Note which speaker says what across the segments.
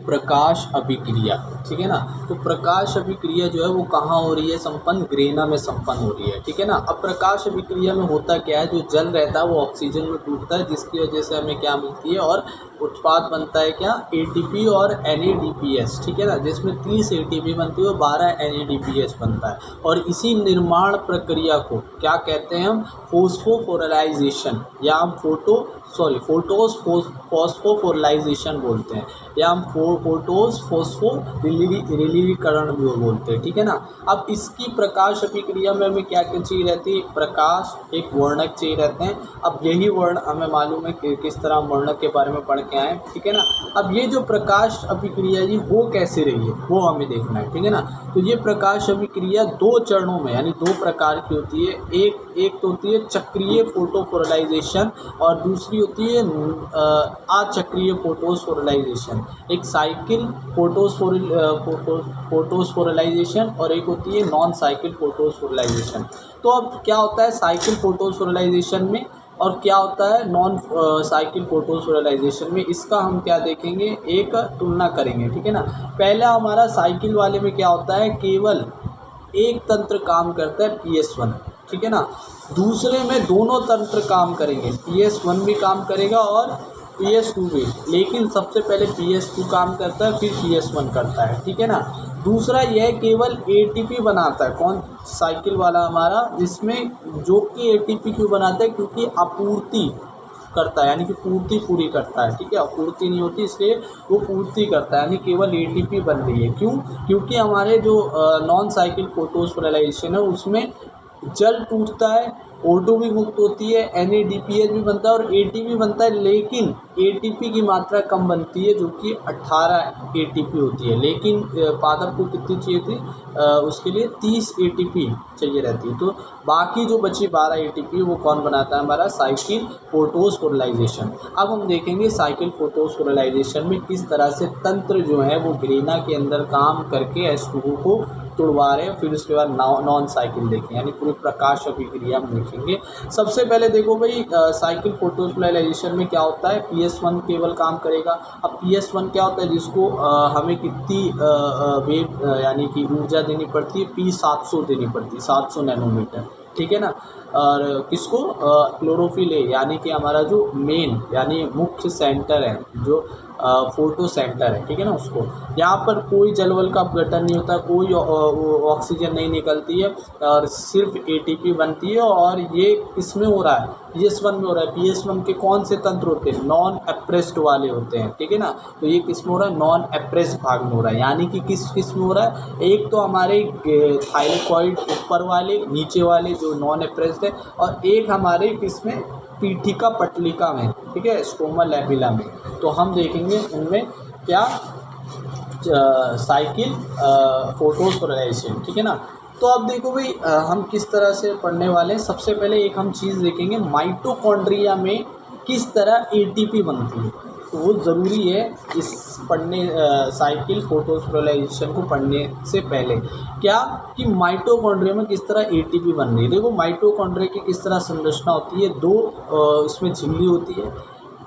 Speaker 1: प्रकाश अभिक्रिया, ठीक है ना। तो प्रकाश अभिक्रिया जो है वो कहाँ हो रही है संपन्न, ग्रेना में संपन्न हो रही है, ठीक है ना। अब प्रकाश अभिक्रिया में होता क्या है, जो जल रहता है वो ऑक्सीजन में टूटता है, जिसकी वजह से हमें क्या मिलती है और उत्पाद बनता है क्या, एटीपी और एनएडीपीएस, ठीक है ना, जिसमें 30 एटीपी बनती है और 12 एनएडीपीएस बनता है। और इसी निर्माण प्रक्रिया को क्या कहते हैं हम, फोस्फोफोरलाइजेशन, या हम फॉस्फोफोरलाइजेशन बोलते हैं, या हम फोटोस फोस्फोरिलीकरण भी बोलते हैं, ठीक है ना। अब इसकी प्रकाश अभिक्रिया में हमें क्या क्या चाहिए रहती है, प्रकाश, एक वर्णक चाहिए रहते हैं। अब यही वर्ण हमें मालूम है कि किस तरह हम वर्णक के बारे में पढ़ के आए, ठीक है ना। अब ये जो प्रकाश अभिक्रिया जी वो कैसे रही है वो हमें देखना है, ठीक है ना। तो ये प्रकाश अभिक्रिया 2 चरणों में यानी 2 प्रकार की होती है। एक तो होती है चक्रीय फोटोफोरलाइजेशन और दूसरी होती है अचक्रीय फोटोफोरलाइजेशन। एक साइकिल फोटोफोरलाइजेशन और एक होती है नॉन साइकिल फोटोफोरलाइजेशन। तो अब क्या होता है साइकिल फोटोफोरलाइजेशन में और क्या होता है नॉन साइकिल फोटोफोरलाइजेशन में, इसका हम क्या देखेंगे, एक तुलना करेंगे, ठीक है ना। पहला हमारा साइकिल वाले में क्या होता है, केवल एक तंत्र काम करता है PS1, ठीक है ना। दूसरे में दोनों तंत्र काम करेंगे, PS1 भी काम करेगा और PS2 भी, लेकिन सबसे पहले PS2 काम करता है फिर PS1 करता है, ठीक है ना। दूसरा यह केवल ATP बनाता है, कौन, साइकिल वाला हमारा, जिसमें जो कि ATP क्यों बनाता है, क्योंकि आपूर्ति करता है, यानी कि पूर्ति पूरी करता है, ठीक है। अपूर्ति नहीं होती इसलिए वो पूर्ति करता है, यानी केवल ATP बन रही है। क्यों, क्योंकि हमारे जो नॉन साइकिल फोटोफोरलाइजेशन है उसमें जल टूटता है, O2 भी मुक्त होती है, NADPH भी बनता है और ATP बनता है, लेकिन ATP की मात्रा कम बनती है जो कि 18 ATP होती है, लेकिन पादप को कितनी चाहिए थी, उसके लिए 30 ATP चाहिए रहती है। तो बाकी जो बची 12 ATP वो कौन बनाता है, हमारा साइकिल फोटोफोरलाइजेशन। अब हम देखेंगे साइकिल फोटोफोरलाइजेशन में किस तरह से तंत्र जो है वो ग्रेना के अंदर काम करके H2O को तोड़वा रहे हैं। फिर उसके बाद नॉन साइकिल देखें, यानी पूरी प्रकाश अभिक्रिया हम देखेंगे। सबसे पहले देखो भाई साइकिल फोटोफोरलाइजेशन में क्या होता है, PS1 केवल काम करेगा। अब PS1 क्या होता है, जिसको हमें कितनी वेव यानी कि ऊर्जा देनी पड़ती है, P700 देनी पड़ती है, 700 नैनोमीटर, ठीक है ना। और किसको, क्लोरोफिल ए, यानी कि हमारा जो मेन यानी मुख्य सेंटर है, जो फोटो सेंटर है, ठीक है ना, उसको यहाँ पर कोई जलवल का अपघटन नहीं होता, कोई ऑक्सीजन नहीं निकलती है और सिर्फ ATP बनती है। और ये इसमें हो रहा है, PS1 में हो रहा है। PS1 के कौन से तंत्र होते हैं, नॉन एप्रेस्ड वाले होते हैं, ठीक है ना। तो ये किस में हो रहा है, नॉन एप्रेस्ड भाग में हो रहा है, यानी कि किस में हो रहा है, एक तो हमारे थाइलेकॉइड ऊपर वाले, नीचे वाले जो नॉन एप्रेस्ड है, और एक हमारे किसमें, पीठिका पटलिका में, ठीक है, स्ट्रोमा लैबिला में। तो हम देखेंगे उनमें क्या, साइकिल फोटोफोरलाइजेशन, ठीक है ना। तो अब देखो भाई हम किस तरह से पढ़ने वाले हैं। सबसे पहले एक हम चीज़ देखेंगे, माइटोकॉन्ड्रिया में किस तरह ATP बनती है। तो वो ज़रूरी है इस पढ़ने साइकिल फोटोफोरलाइजेशन को पढ़ने से पहले, क्या कि माइटोकॉन्ड्रिया में किस तरह ATP बन रही है। देखो माइटोकॉन्ड्रिया की किस तरह संरचना होती है, दो इसमें झिल्ली होती है।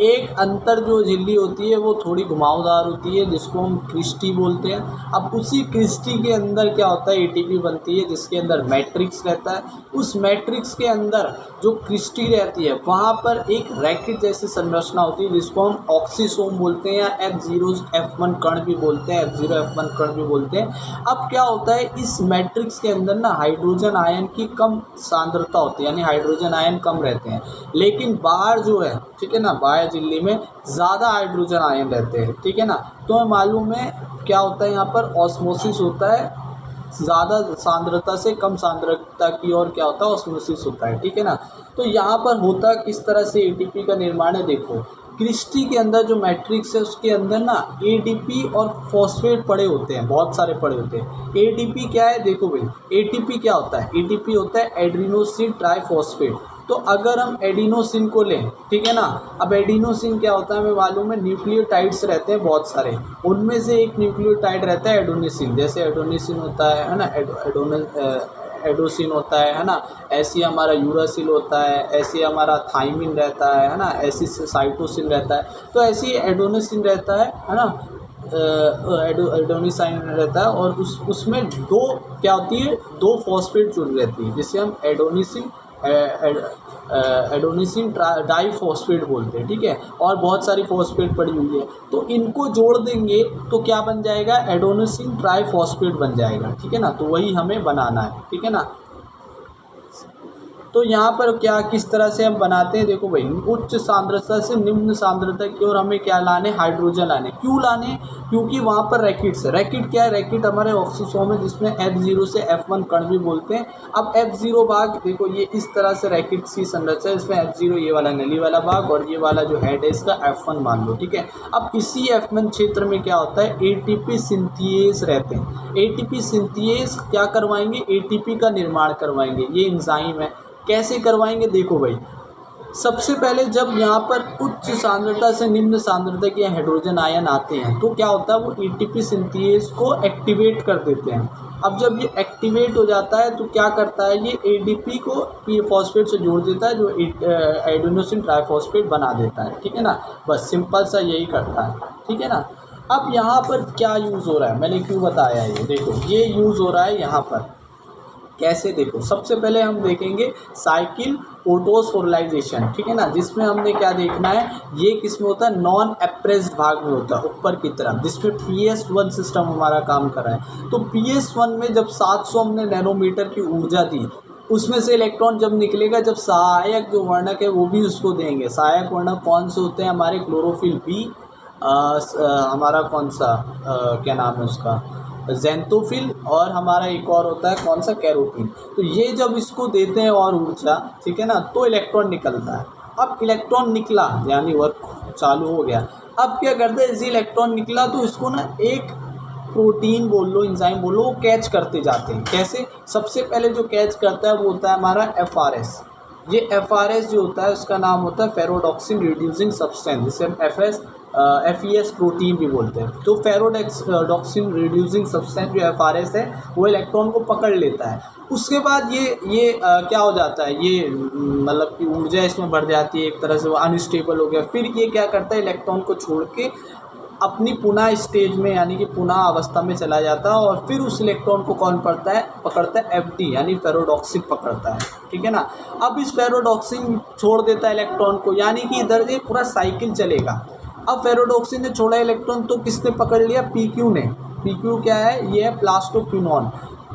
Speaker 1: एक अंतर जो झिल्ली होती है वो थोड़ी घुमावदार होती है, जिसको हम क्रिस्टी बोलते हैं। अब उसी क्रिस्टी के अंदर क्या होता है, ATP बनती है, जिसके अंदर मैट्रिक्स रहता है। उस मैट्रिक्स के अंदर जो क्रिस्टी रहती है वहाँ पर एक रैकेट जैसी संरचना होती है, जिसको हम ऑक्सीसोम बोलते हैं, या F0F1 कण भी बोलते हैं, F0F1 कण भी बोलते हैं। अब क्या होता है, इस मैट्रिक्स के अंदर ना हाइड्रोजन आयन की कम सांद्रता होती है, यानी हाइड्रोजन आयन कम रहते हैं, लेकिन बाहर जो है, ठीक है ना, बाह्य झिल्ली में ज़्यादा हाइड्रोजन आयन रहते हैं, ठीक है ना। तो हमें मालूम है क्या होता है, यहाँ पर ऑस्मोसिस होता है, ज़्यादा सांद्रता से कम सांद्रता की ओर क्या होता है, ऑस्मोसिस होता है, ठीक है ना। तो यहाँ पर होता किस तरह से ATP का निर्माण है, देखो क्रिस्टी के अंदर जो मैट्रिक्स है उसके अंदर ना ADP और फॉस्फेट पड़े होते हैं, बहुत सारे पड़े होते हैं। ADP क्या है, देखो भाई ATP क्या होता है, ATP होता है एड्रीनोसिन ट्राइफॉस्फेट। तो अगर हम एडिनोसिन को लें, ठीक है ना, अब एडिनोसिन क्या होता है हमें मालूम है, न्यूक्लियोटाइड्स रहते हैं बहुत सारे, उनमें से एक न्यूक्लियोटाइड रहता है एडोनिसिन। जैसे एडोनिसिन होता है ना, एडोसिन होता है ना, ऐसे हमारा यूरासिल होता है, ऐसे हमारा थाइमिन रहता है ना, ऐसे साइटोसिन रहता है। तो ऐसे ही एडोनिसिन रहता है ना, एडोनिसाइन रहता है और उसमें दो क्या होती है, दो फॉस्फेट जुड़ रहती है जिसे हम एडोनिसिन डाइफॉस्फेट बोलते हैं, ठीक है। और बहुत सारी फॉस्फेट पड़ी हुई है, तो इनको जोड़ देंगे तो क्या बन जाएगा, एडोनिसिन ट्राइफॉस्फेट बन जाएगा, ठीक है ना। तो वही हमें बनाना है, ठीक है ना। तो यहाँ पर क्या किस तरह से हम बनाते हैं, देखो भाई, उच्च सांद्रता से निम्न सांद्रता की ओर हमें क्या लाने, हाइड्रोजन लाने। क्यों लाने, क्योंकि वहाँ पर रैकेट्स है। रैकेट क्या है, रैकेट हमारे ऑक्सीसोम है जिसमें F0 से F1 कण भी बोलते हैं। अब F0 भाग देखो ये इस तरह से रैकेट सी संरचना है, इसमें F0 ये वाला नली वाला भाग और ये वाला जो हेड है इसका F1 मान लो, ठीक है। अब इसी F1 क्षेत्र में क्या होता है, ATP सिंथिएज रहते हैं। ATP सिंथिएज क्या करवाएंगे, ATP का निर्माण करवाएंगे, ये एंजाइम है। कैसे करवाएंगे, देखो भाई, सबसे पहले जब यहाँ पर उच्च सांद्रता से निम्न सांद्रता के हाइड्रोजन आयन आते हैं तो क्या होता है, वो ATP सिंथेज को एक्टिवेट कर देते हैं। अब जब ये एक्टिवेट हो जाता है तो क्या करता है, ये ADP को पी फॉस्फेट से जोड़ देता है जो एडेनोसिन ट्राइफॉस्फेट बना देता है, ठीक है ना। बस सिंपल सा यही करता है, ठीक है ना। अब यहाँ पर क्या यूज़ हो रहा है, मैंने क्यों बताया, ये देखो ये यूज़ हो रहा है यहाँ पर कैसे, देखो सबसे पहले हम देखेंगे साइकिल फोटोसोरलाइजेशन, ठीक है ना, जिसमें हमने क्या देखना है, ये किसमें होता है, नॉन एप्रेस्ड भाग में होता है ऊपर की तरफ, जिसमें PS1 सिस्टम हमारा काम कर रहा है। तो PS1 में जब 700 हमने नैनोमीटर की ऊर्जा दी, उसमें से इलेक्ट्रॉन जब निकलेगा, जब सहायक जो वर्णक है वो भी उसको देंगे। सहायक वर्णक कौन से होते हैं, हमारे क्लोरोफिल B, हमारा कौन सा क्या नाम है उसका, ज़ैंथोफिल, और हमारा एक और होता है कौन सा, कैरोटीन। तो ये जब इसको देते हैं और ऊर्जा, ठीक है ना, तो इलेक्ट्रॉन निकलता है। अब इलेक्ट्रॉन निकला यानी वर्क चालू हो गया। अब क्या करते हैं, इसी इलेक्ट्रॉन निकला तो इसको ना एक प्रोटीन बोल लो, एंजाइम बोल लो, वो कैच करते जाते हैं। कैसे, सबसे पहले जो कैच करता है वो होता है हमारा FRS। ये FRS जो होता है उसका नाम होता है फेरोडॉक्सिन रिड्यूसिंग सब्सटेंस, जिसे हम FES प्रोटीन भी बोलते हैं। तो फेरोडॉक्सिन रिड्यूसिंग सब्सटेंस जो FRS है वो इलेक्ट्रॉन को पकड़ लेता है। उसके बाद ये क्या हो जाता है, ये मतलब कि ऊर्जा इसमें बढ़ जाती है, एक तरह से वो अनस्टेबल हो गया। फिर ये क्या करता है, इलेक्ट्रॉन को छोड़ के अपनी पुनः स्टेज में यानी कि पुनः अवस्था में चला जाता है, और फिर उस इलेक्ट्रॉन को कौन पकड़ता है, FD यानी फेरोडॉक्सिन पकड़ता है, ठीक है ना। अब इस फेरोडॉक्सिन छोड़ देता है इलेक्ट्रॉन को, यानी कि इधर से पूरा साइकिल चलेगा। अब फेरोडॉक्सिन ने छोड़ा इलेक्ट्रॉन तो किसने पकड़ लिया, PQ ने। PQ क्या है, ये है प्लास्टोक्विनोन।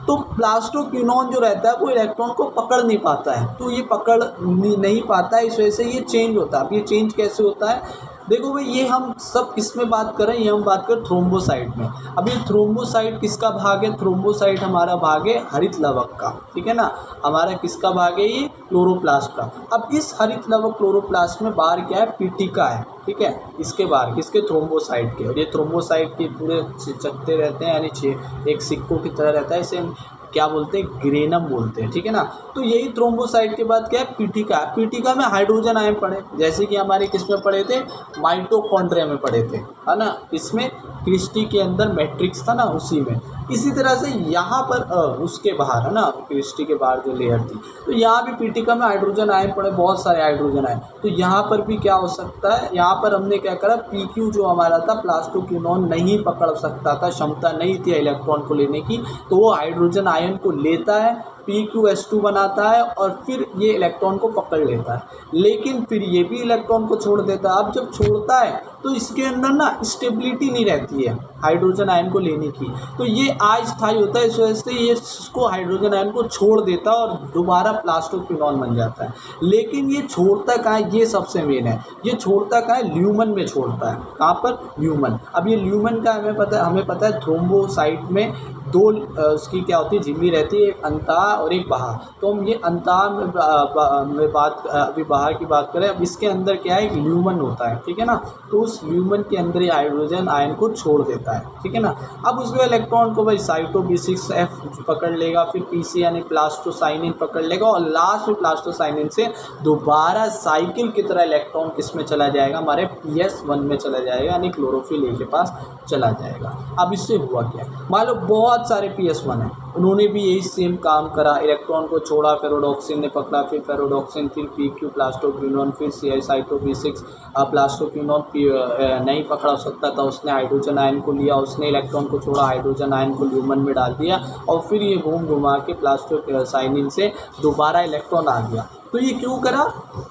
Speaker 1: तो प्लास्टोक्विनोन जो रहता है वो इलेक्ट्रॉन को पकड़ नहीं पाता है, तो ये पकड़ नहीं पाता है, इस वजह से ये चेंज होता है। अब ये चेंज कैसे होता है, देखो भाई, ये हम सब किस में बात कर रहे हैं, ये हम बात कर थ्रोम्बोसाइट में। अब ये थ्रोम्बोसाइट किसका भाग है, थ्रोम्बोसाइट हमारा भाग है हरित लवक का, ठीक है ना। हमारा किसका भाग है, ये क्लोरोप्लास्ट का। अब इस हरित लवक क्लोरोप्लास्ट में बाहर क्या है, पीटिका है, ठीक है। इसके बाहर किसके, थ्रोम्बोसाइट के। और ये थ्रोम्बोसाइट के पूरे चकते रहते हैं, यानी एक सिक्कों की तरह रहता है, इसे हम क्या बोलते हैं, ग्रेनम बोलते हैं, ठीक है ना। तो यही थ्रोम्बोसाइट के बाद क्या है, पीटिका। पीटिका में हाइड्रोजन आयन पड़े, जैसे कि हमारे किस में पड़े थे, माइटोकॉन्ड्रिया में पड़े थे, है ना। इसमें क्रिस्टी के अंदर मैट्रिक्स था ना, उसी में। इसी तरह से यहाँ पर उसके बाहर है ना, क्रिस्टी के बाहर जो लेयर थी, तो यहाँ भी पीटिका में हाइड्रोजन आयन पड़े, बहुत सारे हाइड्रोजन आयन। तो यहाँ पर भी क्या हो सकता है, यहाँ पर हमने क्या करा, PQ जो हमारा था, प्लास्टोक्विनोन नहीं पकड़ सकता था, क्षमता नहीं थी इलेक्ट्रॉन को लेने की, तो वो हाइड्रोजन आयन को लेता है, PQS2 बनाता है और फिर ये इलेक्ट्रॉन को पकड़ लेता है। लेकिन फिर ये भी इलेक्ट्रॉन को छोड़ देता है। अब जब छोड़ता है तो इसके अंदर ना स्टेबिलिटी नहीं रहती है हाइड्रोजन आयन को लेने की, तो ये अस्थायी होता है, इस वजह से ये इसको हाइड्रोजन आयन को छोड़ देता है और दोबारा प्लास्टोक्विनोन बन जाता है। लेकिन ये छोड़ता कहाँ है, ये सबसे मेन है, ये छोड़ता कहाँ है, ल्यूमन में छोड़ता है। कहाँ पर, ल्यूमन। अब ये ल्यूमन का हमें पता है थ्रोम्बोसाइट में दो उसकी क्या होती है, झिल्ली रहती है, एक अंतः और एक बाह्य। तो हम ये अंतः में अभी बाह्य की बात करें। अब इसके अंदर क्या है, एक ल्यूमन होता है, ठीक है ना। तो उस ल्यूमन के अंदर ये हाइड्रोजन आयन को छोड़ देता है, ठीक है ना। अब उसके इलेक्ट्रॉन को भाई साइटो B6F पकड़ लेगा, फिर PC यानी प्लास्टोसाइनिन पकड़ लेगा, और लास्ट में प्लास्टोसाइनिन से दोबारा साइकिल की तरह इलेक्ट्रॉन किस में चला जाएगा, हमारे PS1 में चला जाएगा, यानी क्लोरोफिल A के पास चला जाएगा। अब इससे हुआ क्या, मान लो बहुत सारे PS1 है, उन्होंने भी यही सेम काम करा, इलेक्ट्रॉन को छोड़ा, फेरोडॉक्सिन ने पकड़ा, फिर फेरोडॉक्सिन, फिर PQ प्लास्टोक्विनोन, फिर साइटो B6 प्लास्टोक्विनोन नहीं पकड़ा सकता था, उसने हाइड्रोजन आयन को लिया, उसने इलेक्ट्रॉन को छोड़ा, हाइड्रोजन आयन को ल्यूमन में डाल दिया और फिर ये घूम घुमा के प्लास्टोसाइनिन से दोबारा इलेक्ट्रॉन आ गया। तो ये क्यों करा?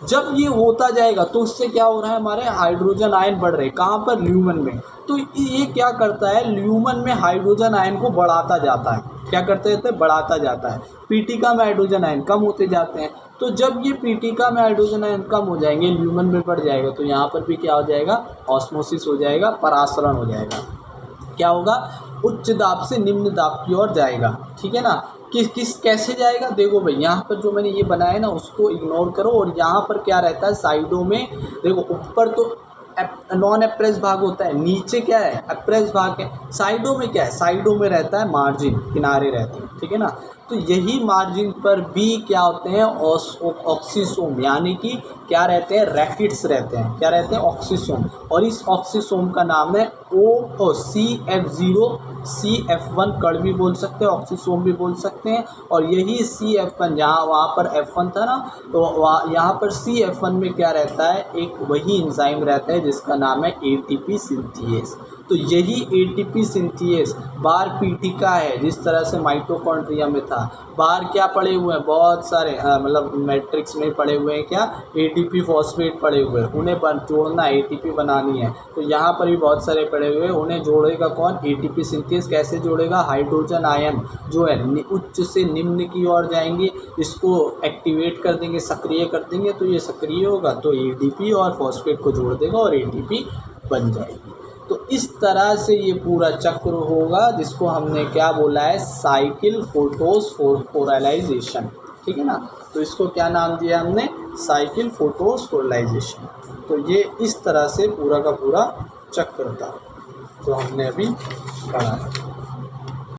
Speaker 1: जब ये होता जाएगा तो उससे क्या हो रहा है, हमारे हाइड्रोजन आयन बढ़ रहे, कहाँ पर? ल्यूमन में। तो ये क्या करता है, ल्यूमन में हाइड्रोजन आयन को बढ़ाता जाता है। क्या करते रहते हैं? बढ़ाता जाता है। पीटिका में हाइड्रोजन आयन कम होते जाते हैं। तो जब ये पीटिका में हाइड्रोजन आयन कम हो जाएंगे, ल्यूमन में बढ़ जाएगा, तो यहाँ पर भी क्या हो जाएगा? ऑस्मोसिस हो जाएगा, परासरण हो जाएगा। क्या होगा? उच्च दाब से निम्न दाब की ओर जाएगा। ठीक है ना? कैसे जाएगा? देखो भाई, यहाँ पर जो मैंने ये बनाया ना उसको इग्नोर करो, और यहाँ पर क्या रहता है साइडों में, देखो ऊपर तो नॉन एप्रेस भाग होता है, नीचे क्या है? एप्रेस भाग है। साइडों में क्या है? साइडों में रहता है मार्जिन, किनारे रहते हैं। ठीक है ना? तो यही मार्जिन पर भी क्या होते हैं? ऑक्सीसोम, यानी कि क्या रहते हैं? रैकेट्स रहते हैं। क्या रहते हैं? ऑक्सीसोम। और इस ऑक्सीसोम का नाम है CF0 CF1 कण भी बोल सकते हैं, ऑक्सीसोम भी बोल सकते हैं। और यही CF1, जहाँ वहाँ पर F1 था ना, तो वहाँ यहाँ पर CF1 में क्या रहता है? एक वही एंजाइम रहता है जिसका नाम है ATP सिंथेस। तो यही ATP सिंथेस बाहर पीटिका है, जिस तरह से माइटोकॉन्ड्रिया में था। बाहर क्या पड़े हुए हैं? बहुत सारे मतलब मैट्रिक्स में पड़े हुए हैं क्या? ATP फॉस्फेट पड़े हुए हैं, उन्हें जोड़ना, ATP बनानी है। तो यहाँ पर भी बहुत सारे पड़े हुए हैं, उन्हें जोड़ेगा कौन? ATP synthase. कैसे जोड़ेगा? हाइड्रोजन आयन जो है उच्च से निम्न की ओर जाएंगे, इसको एक्टिवेट कर देंगे, सक्रिय कर देंगे, तो ये सक्रिय होगा तो ADP और फॉस्फेट को जोड़ देगा और ATP बन जाएगी। तो इस तरह से ये पूरा चक्र होगा, जिसको हमने क्या बोला है? साइकिल फोटोस्फोराइलाइजेशन। ठीक है ना? तो इसको क्या नाम दिया हमने? साइकिल फोटोस्फोराइलाइजेशन। तो ये इस तरह से पूरा का पूरा चक्र था जो हमने अभी पढ़ा है।